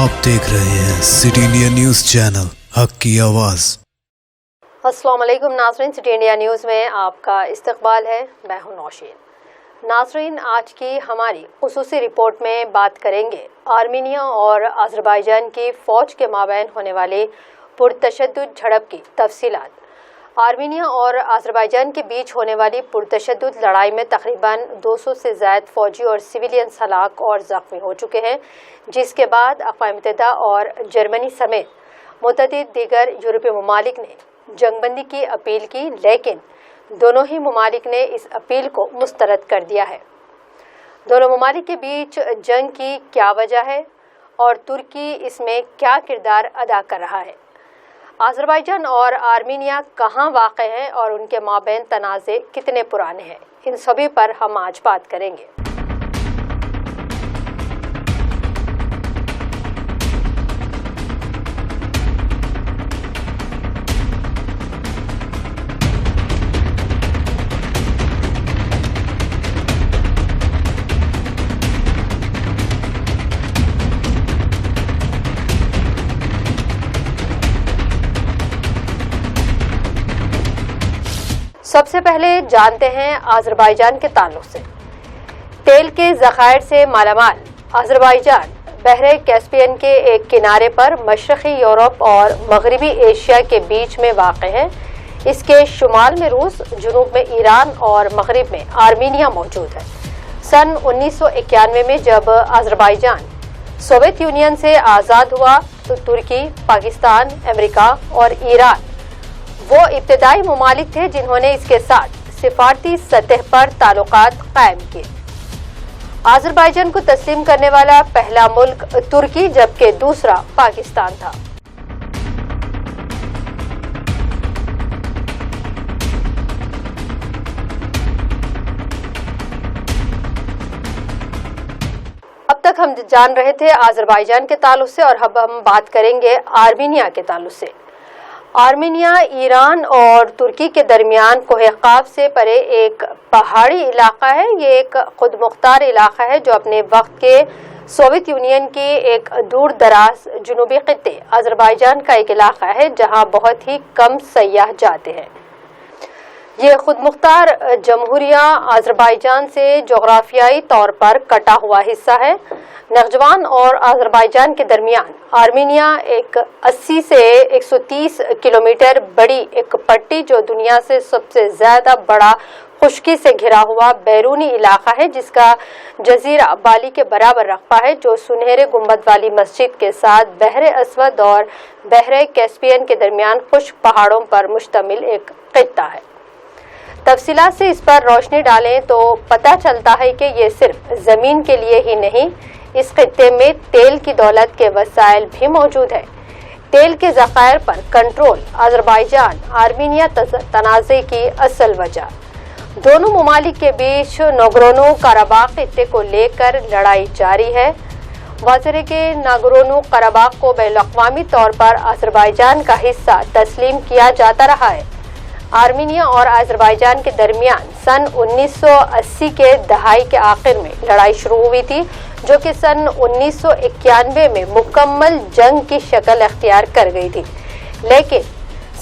आप देख रहे हैं सिटी इंडिया न्यूज चैनल, हक की आवाज। अस्सलाम वालेकुम नाज़रीन, सिटी इंडिया न्यूज़ में आपका इस्तकबाल है। मैं हूं नौशीन। नाज़रीन, आज की हमारी खुसूसी रिपोर्ट में बात करेंगे आर्मीनिया और अज़रबैजान की फ़ौज के माबैन होने वाली पुरतशद्दुद झड़प की तफसीलात। आर्मीनिया और अज़रबैजान के बीच होने वाली पुरतशद्दुद लड़ाई में तकरीबन 200 से ज़ायद फ़ौजी और सिविलियन हलाक और ज़ख्मी हो चुके हैं, जिसके बाद अक़वाम मुत्तहिदा और जर्मनी समेत मुतअद्दिद दीगर यूरोपीय ममालिक ने जंगबंदी की अपील की, लेकिन दोनों ही ममालिक ने इस अपील को मुस्तरद कर दिया है। दोनों ममालिक के बीच जंग की क्या वजह है और तुर्की इसमें क्या किरदार अदा कर रहा है? अज़रबैजान और आर्मीनिया कहाँ वाक़ हैं और उनके माबैन तनाज़े कितने पुराने हैं, इन सभी पर हम आज बात करेंगे। सबसे पहले जानते हैं अज़रबैजान के ताल्लुक से। तेल के ज़खायर से मालामाल अज़रबैजान बहरे कैस्पियन के एक किनारे पर मशरक़ी यूरोप और मगरबी एशिया के बीच में वाक़ है। इसके शुमाल में रूस, जुनूब में ईरान और मगरिब में आर्मीनिया मौजूद है। सन 1991 में जब अज़रबैजान सोवियत यूनियन से आज़ाद हुआ तो तुर्की, पाकिस्तान, अमेरिका और ईरान वो इब्तदाई ममालिक थे जिन्होंने इसके साथ सिफारती सतह पर ताल्लुकात कायम किए। अज़रबैजान को तस्लीम करने वाला पहला मुल्क तुर्की जबकि दूसरा पाकिस्तान था। अब तक हम जान रहे थे अज़रबैजान के ताल्लुक से, और अब हम बात करेंगे आर्मीनिया के ताल्लुक से। आर्मीनिया ईरान और तुर्की के दरमियान कोहे क़ाफ से परे एक पहाड़ी इलाका है। ये एक खुद मुख्तार इलाका है जो अपने वक्त के सोवियत यूनियन की एक दूर दराज जुनूबी खित्ते अज़रबैजान का एक इलाका है जहां बहुत ही कम सयाह जाते हैं। ये खुद मुख्तार जमहूरिया अज़रबैजान से जोग्राफियाई तौर पर कटा हुआ हिस्सा है। नखजवान और अज़रबैजान के दरमियान आर्मीनिया एक 80 से 130 किलोमीटर बड़ी एक पट्टी जो दुनिया से सबसे ज़्यादा बड़ा खुश्की से घिरा हुआ बैरूनी इलाका है, जिसका जजीरा बाली के बराबर रकबा है, जो सुनहरे गुंबद वाली मस्जिद के साथ बहरे अस्वद और बहरे कैस्पियन के दरमियान खुश्क पहाड़ों पर मुश्तमिल एक खित्ता है। तफसीलात से इस पर रोशनी डालें तो पता चलता है कि ये सिर्फ ज़मीन के लिए ही नहीं, इस खित्ते में तेल की दौलत के वसाइल भी मौजूद है। तेल के ज़खायर पर कंट्रोल अज़रबैजान आर्मीनिया तनाज़े की असल वजह। दोनों ममालिक के बीच नागोर्नो कराबाख खित्ते को लेकर लड़ाई जारी है। वाज़ेह के नागोर्नो कराबाख को बैनुल-अक़वामी तौर पर अज़रबैजान का हिस्सा तस्लीम किया जाता रहा है। आर्मीनिया और अज़रबैजान के दरमियान सन 1980 के दहाई के आखिर में लड़ाई शुरू हुई थी, जो कि सन 1991 में मुकम्मल जंग की शक्ल अख्तियार कर गई थी। लेकिन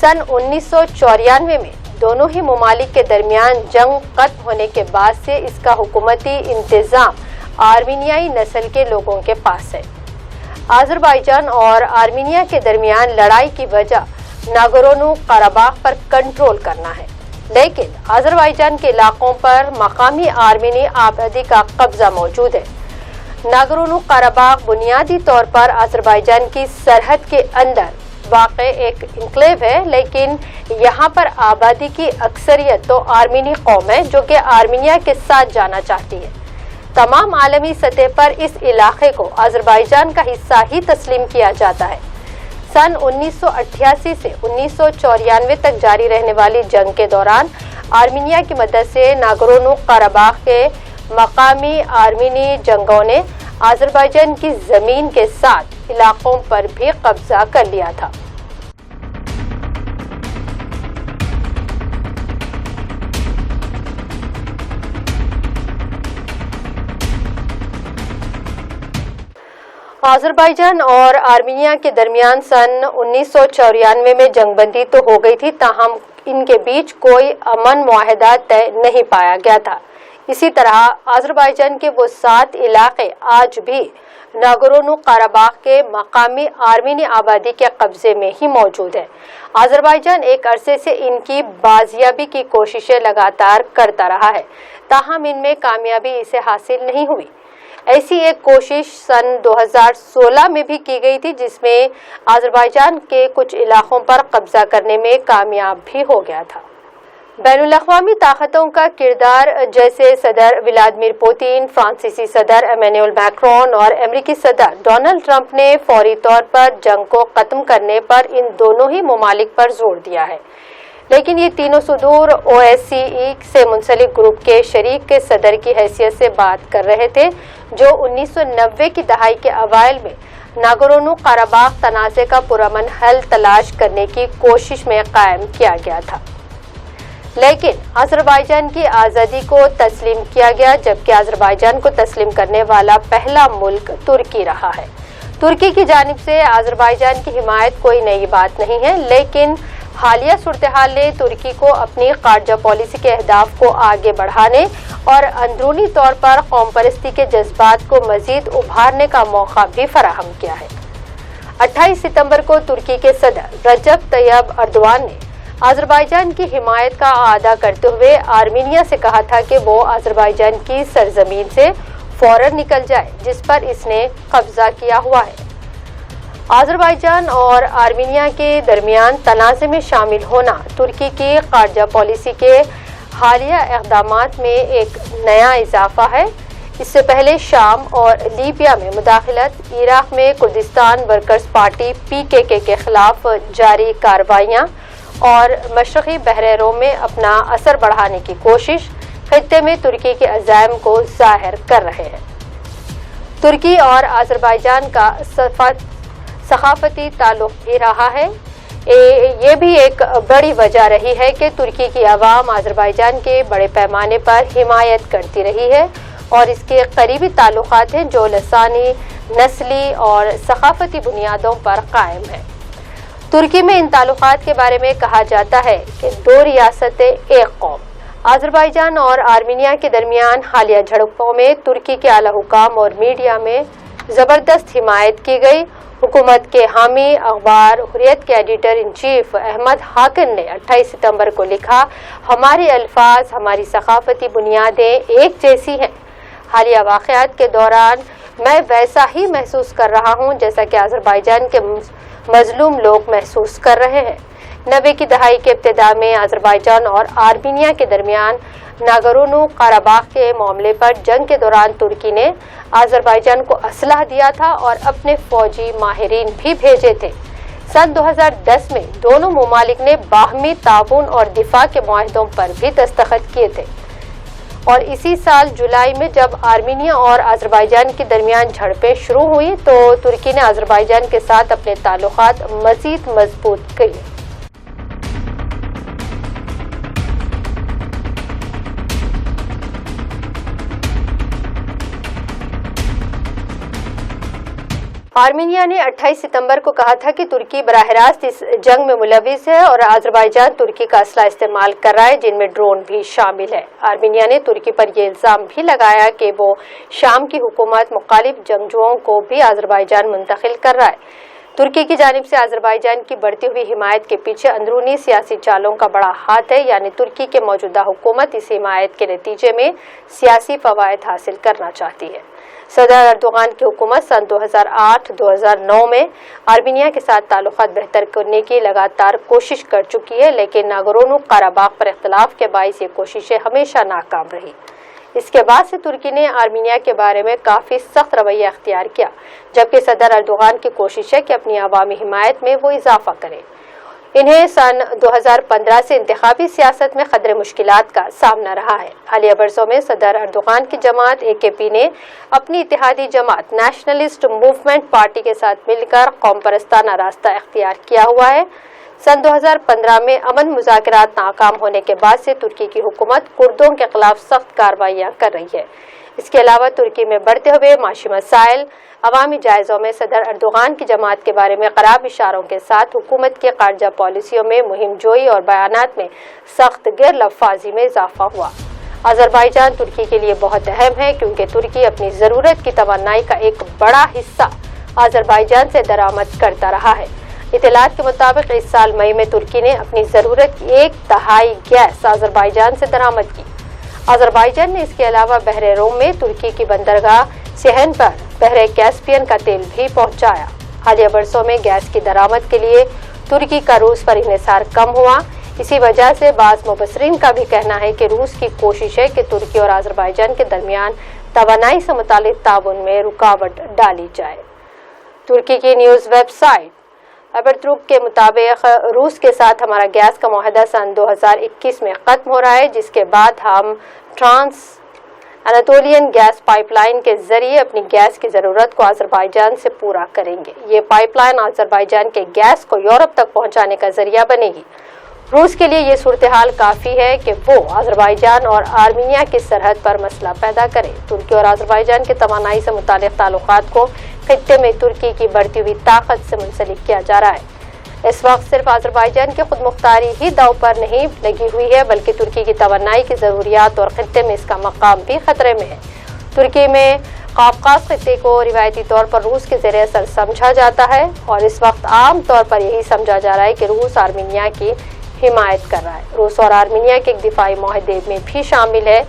सन 1994 में दोनों ही ममालिक के दरमियान जंग खत्म होने के बाद से इसका हुकूमती इंतज़ाम आर्मीनियाई नस्ल के लोगों के पास है। अज़रबैजान और आर्मीनिया के दरमियान लड़ाई की वजह नागोर्नो कराबाख पर कंट्रोल करना है, लेकिन अज़रबैजान के इलाकों पर मकामी आर्मीनी आबादी का कब्जा मौजूद है। नागोर्नो कराबाख बुनियादी तौर पर अज़रबैजान की सरहद के अंदर वाक़े एक इनक्लेव है, लेकिन यहाँ पर आबादी की अक्सरियत तो आर्मीनी कौम है जो कि आर्मीनिया के साथ जाना चाहती है। तमाम आलमी सतह पर इस इलाके को अज़रबैजान का हिस्सा ही तस्लीम किया जाता है। सन 1988 से 1994 तक जारी रहने वाली जंग के दौरान आर्मीनिया की मदद से नागोर्नो कराबाख के मकामी आर्मीनी जंगों ने अज़रबैजान की ज़मीन के साथ इलाकों पर भी कब्जा कर लिया था। आज़रबाईजान और आर्मीनिया के दरमियान सन 1994 में जंगबंदी तो हो गई थी, ताहम इनके बीच कोई अमन मुआहदा तय नहीं पाया गया था। इसी तरह आज़रबाईजान के वो 7 इलाके आज भी नागोर्नो कराबाख के मकामी आर्मीनी आबादी के कब्जे में ही मौजूद है। आज़रबाईजान एक अरसे से इनकी बाजियाबी की कोशिशें लगातार करता रहा है, ताहम इनमें कामयाबी इसे हासिल नहीं हुई। ऐसी एक कोशिश सन 2016 में भी की गई थी, जिसमें आज़रबाईजान के कुछ इलाकों पर कब्जा करने में कामयाब भी हो गया था। बैनुल-अक़वामी ताकतों का किरदार, जैसे सदर व्लादिमीर पुतिन, फ्रांसीसी सदर इमैनुअल मैक्रोन और अमेरिकी सदर डोनाल्ड ट्रंप ने फौरी तौर पर जंग को खत्म करने पर इन दोनों ही ममालिक पर जोर दिया है, लेकिन ये तीनों सुदूर OSCE से मुंसलिक ग्रुप के शरीक के सदर की हैसियत से बात कर रहे थे, जो 1990 की दहाई के अवाइल में नागोर्नो कराबाख तनाज़े का पुरअमन हल तलाश करने की कोशिश में कायम किया गया था। लेकिन आज़रबाईजान की आज़ादी को तस्लीम किया गया, जबकि आज़रबाईजान को तस्लीम करने वाला पहला मुल्क तुर्की रहा है। तुर्की की जानिब से आज़रबाईजान की हिमायत कोई नई बात नहीं है, लेकिन हालिया सूरत-ए-हाल ने तुर्की को अपनी खारजा पॉलिसी के अहदाफ को आगे बढ़ाने और अंदरूनी तौर पर कौम परस्ती के जज्बात को मजीद उभारने का मौका भी फराहम किया है। 28 सितंबर को तुर्की के सदर रजब तैयब अर्दोआन ने आज़रबाईजान की हिमायत का आदा करते हुए आर्मीनिया से कहा था कि वो आज़रबाईजान की सरजमीन से फौरन निकल जाए, जिस पर इसने कब्जा किया हुआ है। आज़रबाईजान और आर्मीनिया के दरमियान तनाज़े में शामिल होना तुर्की की खारजा पॉलिसी के हालिया इक़दामात में एक नया इजाफा है। इससे पहले शाम और लीबिया में मुदाखलत, इराक़ में कुर्दिस्तान वर्कर्स पार्टी PKK के खिलाफ जारी कार्रवाइयाँ और मशरक़ी बहरीन में अपना असर बढ़ाने की कोशिश खित्ते में तुर्की के अज़ाइम को ज़ाहिर कर रहे हैं। तुर्की और आज़रबाईजान का सकाफती ताल्लुक़ भी रहा है। ये भी एक बड़ी वजह रही है कि तुर्की की आवाम आज़रबाईजान के बड़े पैमाने पर हिमायत करती रही है और इसके करीबी ताल्लुक़ात हैं जो लसानी, नस्ली और सकाफती बुनियादों पर कायम हैं। तुर्की में इन ताल्लुक़ात के बारे में कहा जाता है कि 2 रियासतें एक कौम। आज़रबाईजान और आर्मीनिया के दरमियान हालिया झड़पों में तुर्की के आला हुकाम और मीडिया में ज़बरदस्त हिमायत की गई। हुकूमत के हामी अखबार हुर्रियत के editor in chief Ahmad Hokkien ने 28 सितंबर को लिखा, हमारे अल्फाज, हमारी सकाफती बुनियादें एक जैसी हैं। हालिया वाक़यात के दौरान मैं वैसा ही महसूस कर रहा हूँ जैसा कि आज़रबाईजान के मजलूम लोग महसूस कर रहे हैं। 90 की दहाई के इब्तिदा में आज़रबाईजान और आर्मीनिया के दरमियान नागोर्नो कराबाख के मामले पर जंग के दौरान तुर्की ने आज़रबाईजान को असलहा दिया था और अपने फौजी माहिरीन भी भेजे थे। सन 2010 में दोनों ममालिक ने बाहमी ताउन और दिफा के मुआहदों पर भी दस्तखत किए थे और इसी साल जुलाई में जब आर्मीनिया और आज़रबाईजान के दरमियान झड़पें शुरू हुई तो तुर्की ने आज़रबाईजान के साथ अपने ताल्लुकात मज़ीद मजबूत किए। आर्मीनिया ने 28 सितंबर को कहा था कि तुर्की बराह रास्त इस जंग में मुलविस है और आज़रबाईजान तुर्की का असला इस्तेमाल कर रहा है, जिनमें ड्रोन भी शामिल है। आर्मीनिया ने तुर्की पर यह इल्ज़ाम भी लगाया कि वो शाम की हुकूमत मुखालिफ जंगजुओं को भी आज़रबाईजान मुंतकिल कर रहा है। तुर्की की जानिब से आज़रबाईजान की बढ़ती हुई हिमायत के पीछे अंदरूनी सियासी चालों का बड़ा हाथ है, यानी तुर्की के मौजूदा हुकूमत इस हिमायत के नतीजे में सियासी फ़वाइद हासिल करना चाहती है। सदर अर्दोगान की हुकूमत सन 2008-2009 में आर्मीनिया के साथ ताल्लुकात बेहतर करने की लगातार कोशिश कर चुकी है, लेकिन नागोर्नो कराबाख पर इख्तलाफ के बाइस ये कोशिशें हमेशा नाकाम रही। इसके बाद से तुर्की ने आर्मीनिया के बारे में काफ़ी सख्त रवैया अख्तियार किया, जबकि सदर अर्दोगान की कोशिश है कि अपनी अवामी हिमायत में वो इजाफा करें। इन्हें सन 2015 से इंतखाबी सियासत में खतरे मुश्किलात का सामना रहा है। हालिया बरसों में सदर अर्दोगान की जमात AKP ने अपनी इत्तेहादी जमात नेशनलिस्ट मूवमेंट पार्टी के साथ मिलकर कौम परस्ताना रास्ता इख्तियार किया हुआ है। सन 2015 में अमन मुज़ाकरात नाकाम होने के बाद से तुर्की की हुकूमत कुर्दों के खिलाफ सख्त कार्रवाइयाँ कर रही है। इसके अलावा तुर्की में बढ़ते हुए माशी मसाइल, अवामी जायज़ों में सदर अर्दोगान की जमात के बारे में खराब इशारों के साथ हुकूमत की खारजा पॉलिसियों में मुहिम जोई और बयानात में सख्त गैर लफ्ज़ी में इजाफा हुआ। अज़रबाईजान तुर्की के लिए बहुत अहम है क्योंकि तुर्की अपनी ज़रूरत की तवन्नाई का एक बड़ा हिस्सा अज़रबाईजान से दरामद करता रहा है। इत्तलात के मुताबिक इस साल मई में तुर्की ने अपनी ज़रूरत की 1/3 गैस अज़रबाईजान से दरामद की। अज़रबाईजान ने इसके अलावा बहरे रोम में तुर्की की बंदरगाह सिहन पर बहरे कैस्पियन का तेल भी पहुंचाया। हालिया बरसों में गैस की दरामद के लिए तुर्की का रूस पर इन्हिसार कम हुआ। इसी वजह से बाज़ मुबस्सरीन का भी कहना है कि रूस की कोशिश है कि तुर्की और अज़रबाईजान के दरमियान तवानाई से मुतालिक ताउन में रुकावट डाली जाए। तुर्की की न्यूज़ वेबसाइट हबरतुर्क के मुताबिक रूस के साथ हमारा गैस का मुआहदा सन 2021 में ख़त्म हो रहा है, जिसके बाद हम ट्रांस अनातोलियन गैस पाइपलाइन के जरिए अपनी गैस की ज़रूरत को अज़रबाईजान से पूरा करेंगे। ये पाइपलाइन अज़रबाईजान के गैस को यूरोप तक पहुंचाने का जरिया बनेगी। रूस के लिए ये सूरत हाल काफ़ी है कि वो अज़रबाईजान और आर्मीनिया की सरहद पर मसला पैदा करे। तुर्की और अज़रबाईजान के तवानाई से मुतालिक ताल्लुकात को खित्ते में तुर्की की बढ़ती हुई ताकत से मुंसलिक किया जा रहा है। इस वक्त सिर्फ अज़रबाईजान की खुद मुख्तारी ही दाव पर नहीं लगी हुई है, बल्कि तुर्की की तवन्नाई की ज़रूरियात और खित्ते में इसका मकाम भी खतरे में है। तुर्की में काफकास खित्ते को रिवायती तौर पर रूस के ज़रिए असर समझा जाता है और इस वक्त आम तौर पर यही समझा जा रहा है कि रूस आर्मीनिया की हिमायत कर रहा है। रूस और आर्मीनिया के एक दिफाई मुआहदे में भी शामिल है।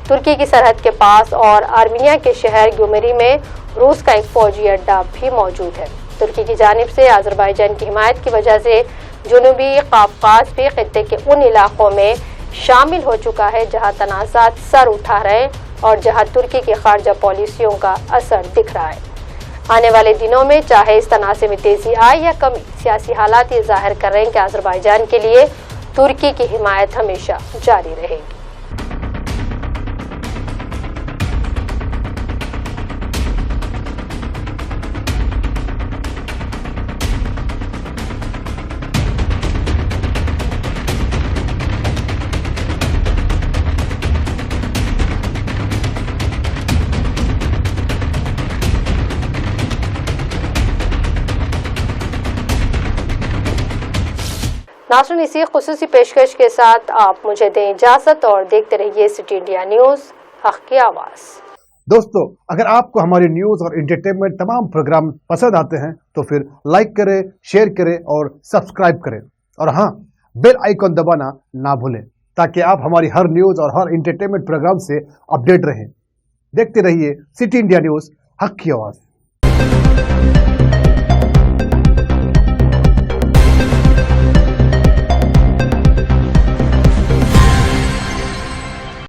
तुर्की की सरहद के पास और आर्मीनिया के शहर ग्युमरी में रूस का एक फौजी अड्डा भी मौजूद है। तुर्की की जानिब से अज़रबाईजान की हिमायत की वजह से जनूबी काफकास भी खित्ते के उन इलाकों में शामिल हो चुका है जहां तनाज़ात सर उठा रहे हैं और जहां तुर्की की खारजा पॉलिसियों का असर दिख रहा है। आने वाले दिनों में चाहे इस तनाज़े में तेज़ी आए या कमी, सियासी हालात ये ज़ाहिर कर रहे हैं कि अज़रबाईजान के लिए तुर्की की हिमायत हमेशा जारी रहेगी। नाज़रीन, इसी खुसूसी पेशकश के साथ आप मुझे दें इजाज़त और देखते रहिए सिटी इंडिया न्यूज़, हक़ की आवाज़। दोस्तों, अगर आपको हमारी न्यूज़ और एंटरटेनमेंट तमाम प्रोग्राम पसंद आते हैं तो फिर लाइक करें, शेयर करें और सब्सक्राइब करें, और हाँ, बेल आइकॉन दबाना ना भूलें ताकि आप हमारी हर न्यूज़ और हर एंटरटेनमेंट प्रोग्राम से अपडेट रहें। देखते रहिए सिटी इंडिया न्यूज़, हक़ की आवाज़।